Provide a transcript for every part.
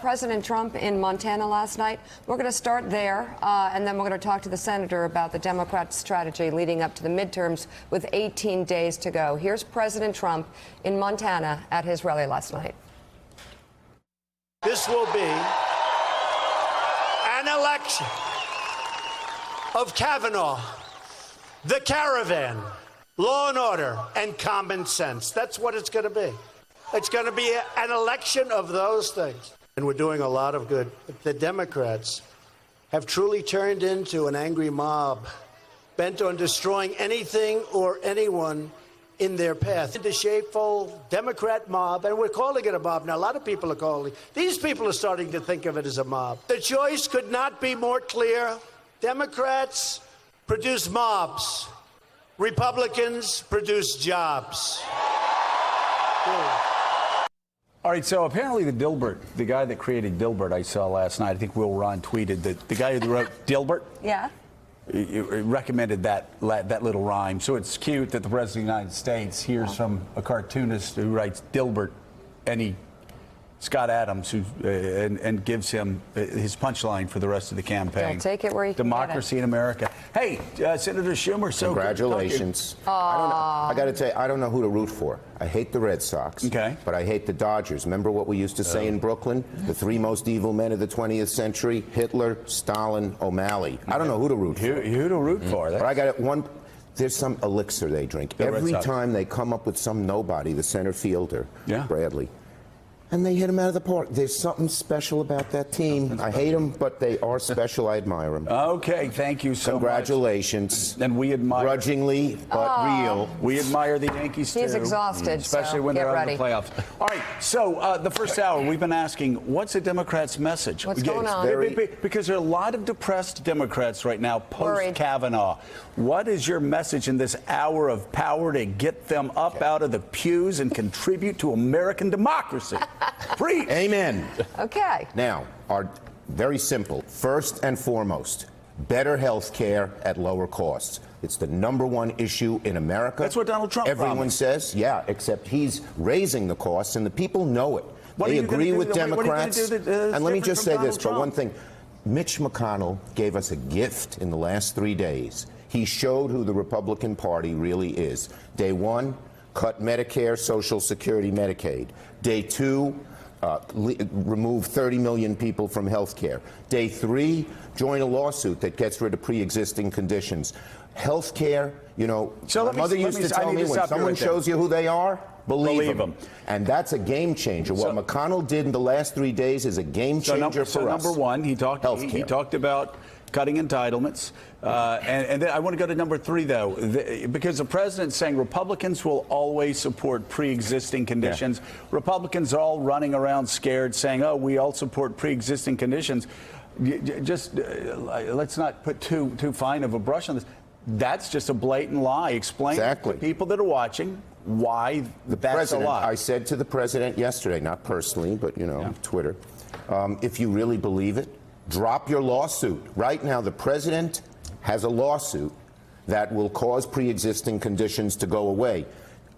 President Trump in Montana last night? We're going to start there, and then we're going to talk to the senator about the Democrats' strategy leading up to the midterms with 18 days to go. Here's President Trump in Montana at his rally last night. This will be an election of Kavanaugh, the caravan, law and order, and common sense. That's what it's going to be. It's going to be an election of those things. And we're doing a lot of good. The Democrats have truly turned into an angry mob, bent on destroying anything or anyone in their path. The shameful Democrat mob, and we're calling it a mob now. A lot of people are calling. These people are starting to think of it as a mob. The choice could not be more clear. Democrats produce mobs. Republicans produce jobs. All right, so apparently the Dilbert, the guy that created Dilbert I saw last night, I think Will Ron tweeted that the guy who wrote Dilbert, Yeah. he recommended that little rhyme. So it's cute that the President of the United States hears from a cartoonist who writes Dilbert, and Scott Adams, and gives him his punchline for the rest of the campaign. Don't take it where you can Democracy in America. Hey, Senator Schumer, so congratulations. I got to tell you, I don't know who to root for. I hate the Red Sox, but I hate the Dodgers. Remember what we used to say in Brooklyn? The three most evil men of the 20th century: Hitler, Stalin, O'Malley. I don't know who to root for. Who to root for? But I got one. There's some elixir they drink. Every time they come up with some nobody, the center fielder, Bradley, and they hit him out of the park. There's something special about that team. I hate them, but they are special. I admire them. Okay, thank you so Congratulations. much. And we admire. Grudgingly, but real. We admire the Yankees, too. He's exhausted, especially when they're out of the playoffs. All right, so the first hour, we've been asking, what's a Democrat's message? What's going on? Because there are a lot of depressed Democrats right now post-Kavanaugh. What is your message in this hour of power to get them up out of the pews and contribute to American democracy? Preach. Amen. Okay. Now, very simple. First and foremost, better health care at lower costs. It's the #1 issue in America. That's what Donald Trump Everyone says, except he's raising the costs, and the people know it. They agree with Democrats. And let me just say this, but one thing. Mitch McConnell gave us a gift in the last 3 days. He showed who the Republican Party really is. Day 1, cut Medicare, Social Security, Medicaid. Day 2, remove 30 million people from health care. Day 3, join a lawsuit that gets rid of pre-existing conditions. Health care, my mother used to tell me, when someone shows you who they are, believe them. And that's a game changer. What McConnell did in the last 3 days is a game changer for us. So #1, he talked about cutting entitlements. And then I want to go to #3, though, because the president's saying Republicans will always support pre-existing conditions. Republicans are all running around scared, saying, oh, we all support pre-existing conditions. Just let's not put too fine of a brush on this. That's just a blatant lie. Explain to people that are watching why that's a lie. I said to the president yesterday, not personally, but, Twitter, if you really believe it, drop your lawsuit. Right now, the president has a lawsuit that will cause pre-existing conditions to go away.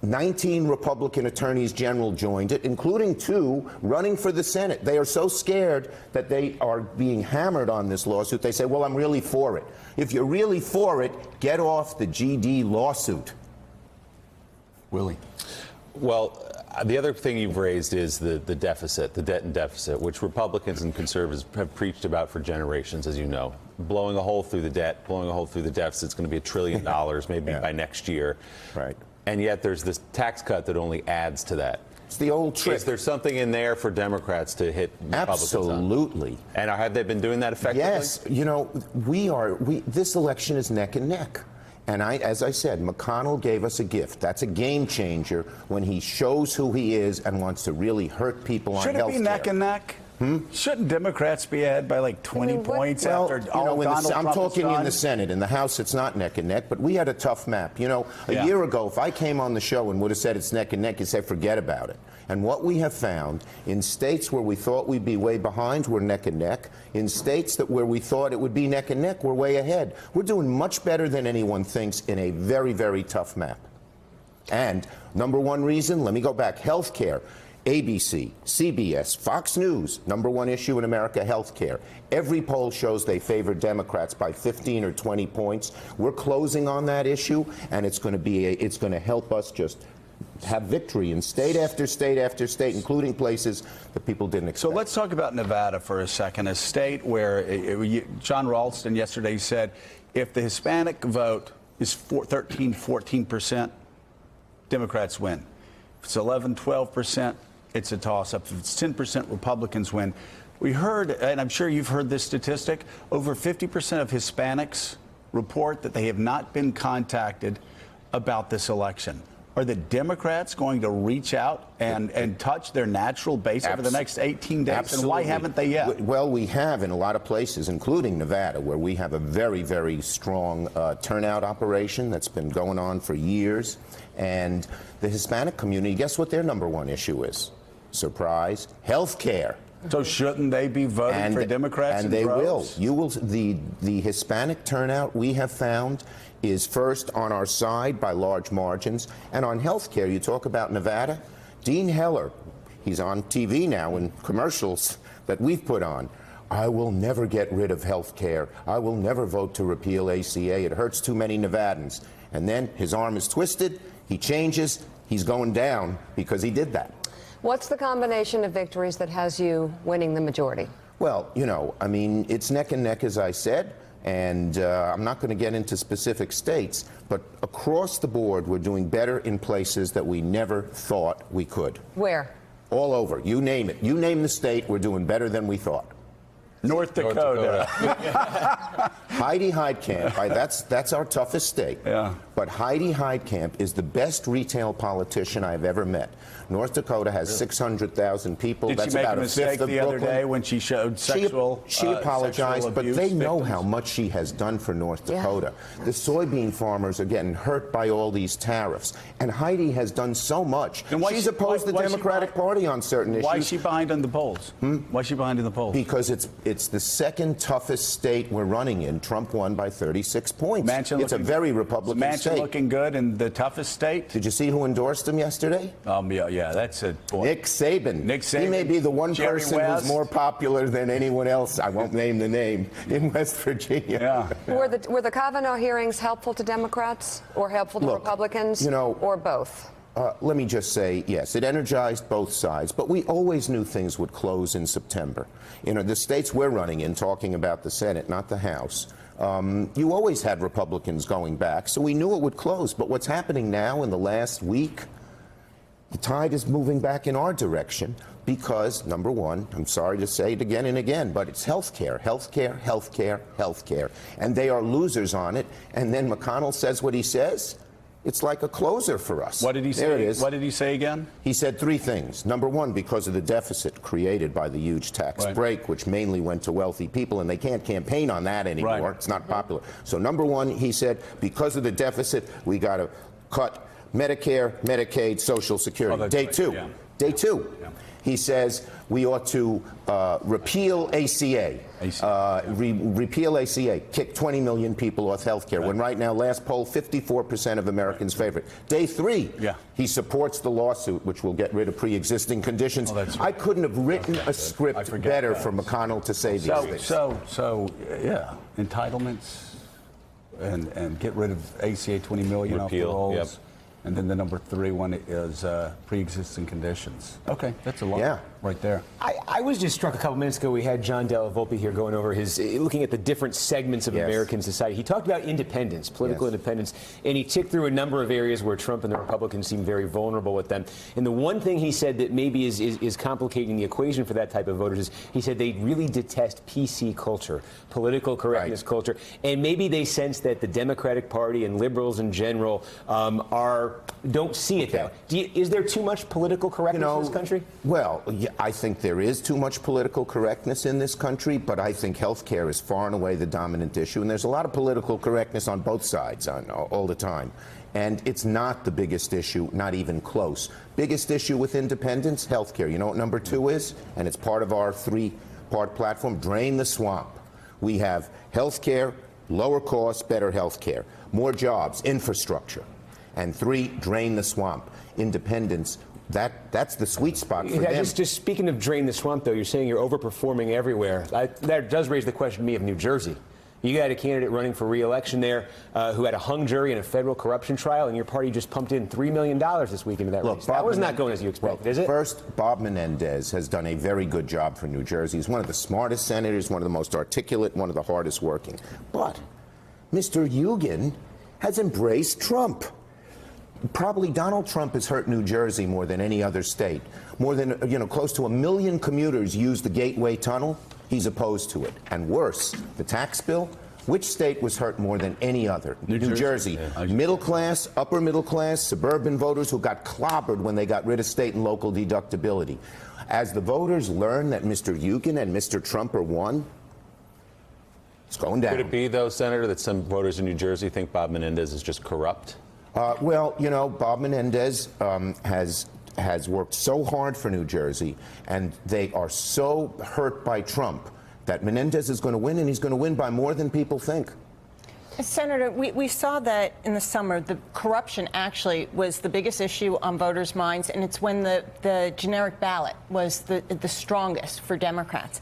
19 Republican attorneys general joined it, including 2 running for the Senate. They are so scared that they are being hammered on this lawsuit. They say, well, I'm really for it. If you're really for it, get off the GD lawsuit. Willie. Well, the other thing you've raised is the deficit, the debt and deficit, which Republicans and conservatives have preached about for generations, as you know. Blowing a hole through the debt, blowing a hole through the deficit. It's going to be $1 trillion maybe by next year. Right. And yet there's this tax cut that only adds to that. It's the old trick. Is there something in there for Democrats to hit Republicans on? Absolutely. And have they been doing that effectively? Yes. This election is neck and neck. And as I said, McConnell gave us a gift. That's a game changer when he shows who he is and wants to really hurt people on health care. Should it be neck and neck? Shouldn't Democrats be ahead by like 20 points after all Donald Trump I'm talking in the Senate. In the House, it's not neck and neck, but we had a tough map. A year ago, if I came on the show and would have said it's neck and neck, you'd say forget about it. And what we have found in states where we thought we'd be way behind, we're neck and neck. In states where we thought it would be neck and neck, we're way ahead. We're doing much better than anyone thinks in a very, very tough map. And #1 reason, let me go back, health care. ABC, CBS, Fox News, #1 issue in America, health care. Every poll shows they favor Democrats by 15 or 20 points. We're closing on that issue, and it's going to help us just have victory in state after state after state, including places that people didn't expect. So let's talk about Nevada for a second, a state where John Ralston yesterday said if the Hispanic vote is 13-14%, Democrats win. If it's 11-12%, it's a toss-up. If it's 10%, Republicans win. We heard, and I'm sure you've heard this statistic, over 50% of Hispanics report that they have not been contacted about this election. Are the Democrats going to reach out and touch their natural base over the next 18 days? Absolutely. And why haven't they yet? Well, we have in a lot of places, including Nevada, where we have a very, very strong turnout operation that's been going on for years. And the Hispanic community, guess what their #1 issue is? Surprise, health care. So shouldn't they be voting for Democrats? And they will. droves? You will. The Hispanic turnout we have found is first on our side by large margins. And on health care, you talk about Nevada. Dean Heller, he's on TV now in commercials that we've put on. I will never get rid of health care. I will never vote to repeal ACA. It hurts too many Nevadans. And then his arm is twisted. He changes. He's going down because he did that. What's the combination of victories that has you winning the majority? Well, you know, I mean, it's neck and neck, as I said, and I'm not going to get into specific states, but across the board, we're doing better in places that we never thought we could. Where? All over. You name it. You name the state, we're doing better than we thought. North Dakota. Heidi Heitkamp, that's our toughest state. Yeah. But Heidi Heitkamp is the best retail politician I've ever met. North Dakota has 600,000 people. Did That's she make about a mistake the other Brooklyn. day when she showed sexual She apologized, sexual but abuse they know victims? how much she has done for North Dakota. The soybean farmers are getting hurt by all these tariffs, and Heidi has done so much. And why She's she- opposed why- the why she Democratic behind- Party on certain issues. Why is she behind in the polls? Why is she behind in the polls? Because it's the second toughest state we're running in. Trump won by 36 points. It's a very Republican Manchin state. looking good in the toughest state? Did you see who endorsed him yesterday? Yeah, that's a point. Nick Saban. Nick Saban. He may be the one Jerry person West. who's more popular than anyone else. I won't name the name in West Virginia. Yeah. Were the Kavanaugh hearings helpful to Democrats or helpful to Look, Republicans, you know, or both? Let me just say, yes, it energized both sides, but we always knew things would close in September. You know, the states we're running in, talking about the Senate, not the House, you always had Republicans going back, so we knew it would close. But what's happening now in the last week, the tide is moving back in our direction because, #1, I'm sorry to say it again and again, but it's health care, health care, health care, health care. And they are losers on it. And then McConnell says what he says. It's like a closer for us. What did he say? There it is. What did he say again? He said 3 things. #1, because of the deficit created by the huge tax break, which mainly went to wealthy people, and they can't campaign on that anymore. Right. It's not popular. So #1, he said, because of the deficit, we got to cut Medicare, Medicaid, Social Security. that's Day right. 2. Yeah. Day 2. Yeah. He says we ought to repeal ACA. Repeal ACA. Kick 20 million people off health care. When right now, last poll, 54% of Americans favor it. Day 3, he supports the lawsuit, which will get rid of pre-existing conditions. That's I couldn't have written a script better for McConnell to say these things. So, entitlements and get rid of ACA 20 million off the Repeal, rolls. yep. And then the #3 one is pre-existing conditions. Okay, that's a lot right there. I was just struck a couple minutes ago. We had John Della Volpe here going over looking at the different segments of American society. He talked about independence, political independence, and he ticked through a number of areas where Trump and the Republicans seem very vulnerable with them. And the one thing he said that maybe is complicating the equation for that type of voters is he said they really detest PC culture, political correctness culture, and maybe they sense that the Democratic Party and liberals in general don't see it that way. Is there too much political correctness in this country? Well, I think there is too much political correctness in this country, but I think health care is far and away the dominant issue, and there's a lot of political correctness on both sides all the time. And it's not the biggest issue, not even close. Biggest issue with independence, health care. You know what #2 is? And it's part of our 3-part platform, drain the swamp. We have health care, lower costs, better health care, more jobs, infrastructure. And 3, drain the swamp. Independence that's the sweet spot for them. Just speaking of drain the swamp, though, you're saying you're overperforming everywhere. That does raise the question to me of New Jersey. You got a candidate running for re-election there who had a hung jury in a federal corruption trial, and your party just pumped in $3 million this week into that race. That was not going as you expected, is it? First, Bob Menendez has done a very good job for New Jersey. He's one of the smartest senators, one of the most articulate, one of the hardest working. But Mr. Eugen has embraced Trump. Probably Donald Trump has hurt New Jersey more than any other state. More than, close to 1 million commuters use the Gateway Tunnel. He's opposed to it. And worse, the tax bill, which state was hurt more than any other? New Jersey. Yeah. Middle class, upper middle class, suburban voters who got clobbered when they got rid of state and local deductibility. As the voters learn that Mr. Eugen and Mr. Trump are one, it's going down. Could it be, though, Senator, that some voters in New Jersey think Bob Menendez is just corrupt? Bob Menendez has worked so hard for New Jersey, and they are so hurt by Trump that Menendez is going to win, and he's going to win by more than people think. Senator, we saw that in the summer. The corruption actually was the biggest issue on voters' minds, and it's when the generic ballot was the strongest for Democrats.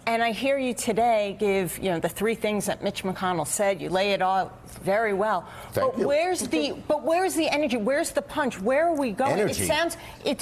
And I hear you today give, the 3 things that Mitch McConnell said. You lay it all very well. Thank you. Where's the energy? Where's the punch? Where are we going? Energy.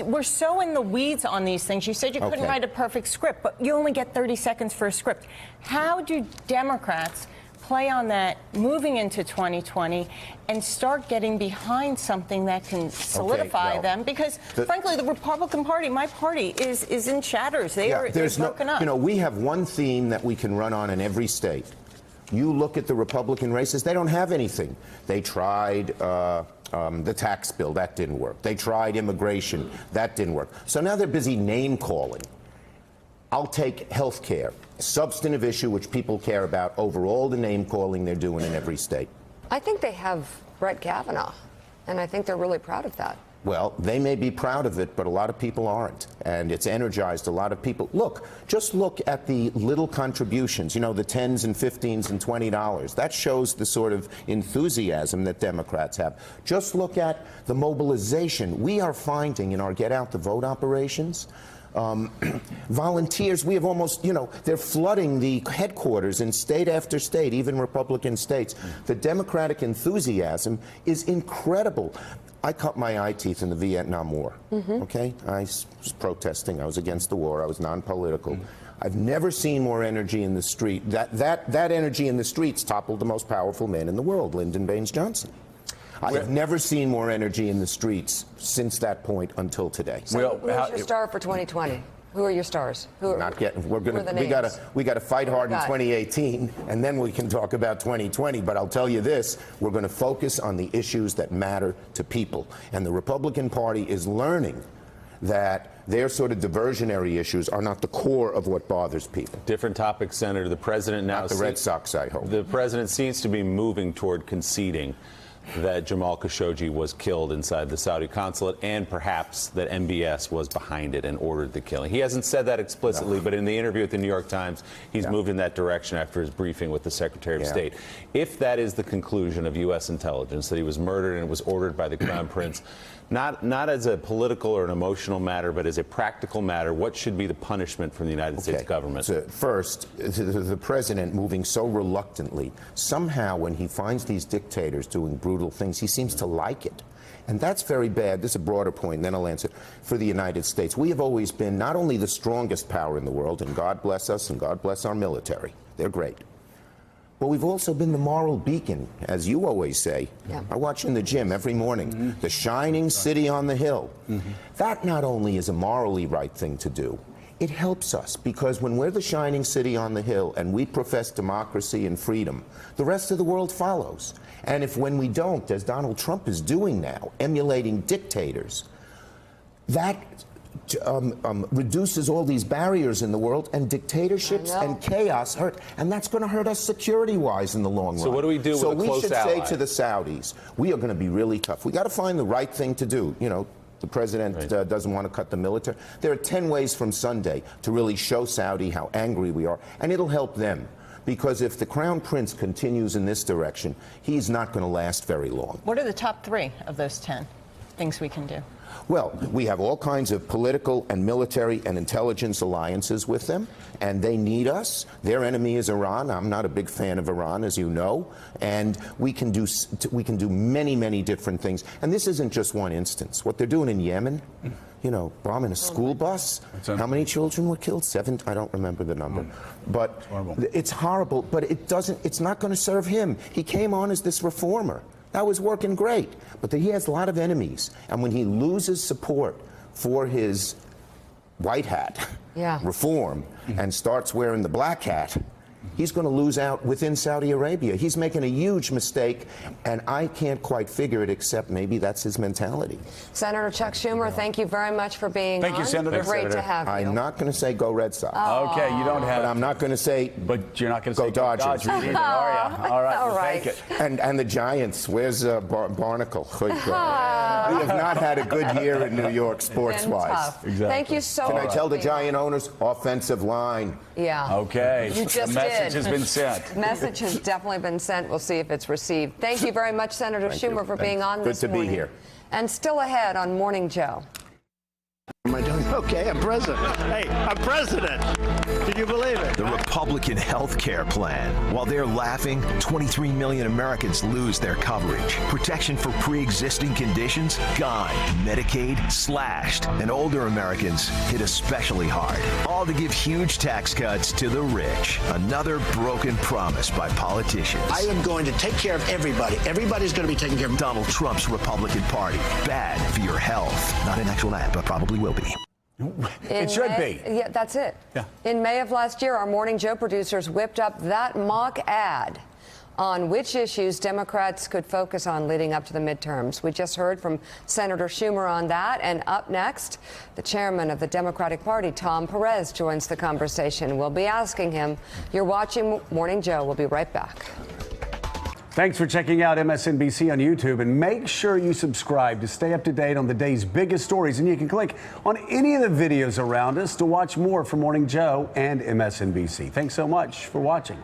We're so in the weeds on these things. You said you couldn't write a perfect script, but you only get 30 seconds for a script. How do Democrats play on that moving into 2020 and start getting behind something that can solidify them? Because, frankly, the Republican Party, my party, is in shatters. They're broken up. We have one theme that we can run on in every state. You look at the Republican races, they don't have anything. They tried the tax bill. That didn't work. They tried immigration. That didn't work. So now they're busy name-calling. I'll take health care, substantive issue which people care about, over all the name-calling they're doing in every state. I think they have Brett Kavanaugh, and I think they're really proud of that. Well, they may be proud of it, but a lot of people aren't, and it's energized a lot of people. Just look at the little contributions, the 10s and 15s and $20. That shows the sort of enthusiasm that Democrats have. Just look at the mobilization we are finding in our get-out-the-vote operations. Volunteers, we have almost, they're flooding the headquarters in state after state, even Republican states. The Democratic enthusiasm is incredible. I cut my eye teeth in the Vietnam War, okay? I was protesting. I was against the war. I was non-political. I've never seen more energy in the street. That energy in the streets toppled the most powerful man in the world, Lyndon Baines Johnson. I have never seen more energy in the streets since that point until today. So who's your star for 2020? Who are your stars? Not getting. We got to fight hard in 2018, and then we can talk about 2020. But I'll tell you this: we're going to focus on the issues that matter to people, and the Republican Party is learning that their sort of diversionary issues are not the core of what bothers people. Different topic, Senator. The president now. Not the Red Sox, I hope. The president seems to be moving toward conceding that Jamal Khashoggi was killed inside the Saudi consulate, and perhaps that MBS was behind it and ordered the killing. He hasn't said that explicitly, but in the interview with the New York Times, he's moved in that direction after his briefing with the Secretary of State. If that is the conclusion of U.S. intelligence, that he was murdered and it was ordered by the Crown Prince, not as a political or an emotional matter, but as a practical matter, what should be the punishment from the United States government? So first, the president moving so reluctantly, somehow when he finds these dictators doing brutal things, he seems to like it. And that's very bad. This is a broader point, and then I'll answer. For the United States, we have always been not only the strongest power in the world, and God bless us, and God bless our military. They're great. But we've also been the moral beacon, as you always say. I watch in the gym every morning, the shining city on the hill. That not only is a morally right thing to do, it helps us, because when we're the shining city on the hill and we profess democracy and freedom, the rest of the world follows. And if when we don't, as Donald Trump is doing now, emulating dictators, that reduces all these barriers in the world, and dictatorships and chaos hurt, and that's going to hurt us security-wise in the long run. So what do we do with a close ally? So we should say to the Saudis, we are going to be really tough. We got to find the right thing to do. The president doesn't want to cut the military. There are 10 ways from Sunday to really show Saudi how angry we are, and it'll help them. Because if the Crown Prince continues in this direction, he's not going to last very long. What are the top 3 of those 10? things we can do? Well, we have all kinds of political and military and intelligence alliances with them, and they need us. Their enemy is Iran. I'm not a big fan of Iran, as you know, and we can do many, many different things. And this isn't just one instance. What they're doing in Yemen, you know, bombing a school bus. How many children were killed? 7? I don't remember the number. But it's horrible. But it's not going to serve him. He came on as this reformer. That was working great, but he has a lot of enemies. And when he loses support for his white hat reform and starts wearing the black hat, he's going to lose out within Saudi Arabia. He's making a huge mistake, and I can't quite figure it, except maybe that's his mentality. Senator Chuck Schumer, thank you very much for being on. Thank you, Senator. Great to have you. I'm not going to say go Red Sox. Okay, you don't have. But I'm not going to say. But you're not going to say go Dodgers either, are you? All right, All we'll right. take it. And the Giants. Where's Barnacle? We have not had a good year in New York sports-wise. Exactly. Thank you so Can much. I tell the Giant owners? Offensive line. Yeah. Okay. You just the message did. has been sent. Message has definitely been sent. We'll see if it's received. Thank you very much, Senator Schumer, for being on this morning. Good to be here. And still ahead on Morning Joe. Am I doing okay? I'm president. Hey, I'm president. Can you believe it? The Republican health care plan. While they're laughing, 23 million Americans lose their coverage. Protection for pre-existing conditions gone. Medicaid slashed. And older Americans hit especially hard. All to give huge tax cuts to the rich. Another broken promise by politicians. I am going to take care of everybody. Everybody's going to be taken care of. Donald Trump's Republican Party. Bad for your health. Not an actual ad, but probably will be. It should be. Yeah, that's it. Yeah. In May of last year, our Morning Joe producers whipped up that mock ad on which issues Democrats could focus on leading up to the midterms. We just heard from Senator Schumer on that. And up next, the chairman of the Democratic Party, Tom Perez, joins the conversation. We'll be asking him. You're watching Morning Joe. We'll be right back. Thanks for checking out MSNBC on YouTube, and make sure you subscribe to stay up to date on the day's biggest stories. And you can click on any of the videos around us to watch more from Morning Joe and MSNBC. Thanks so much for watching.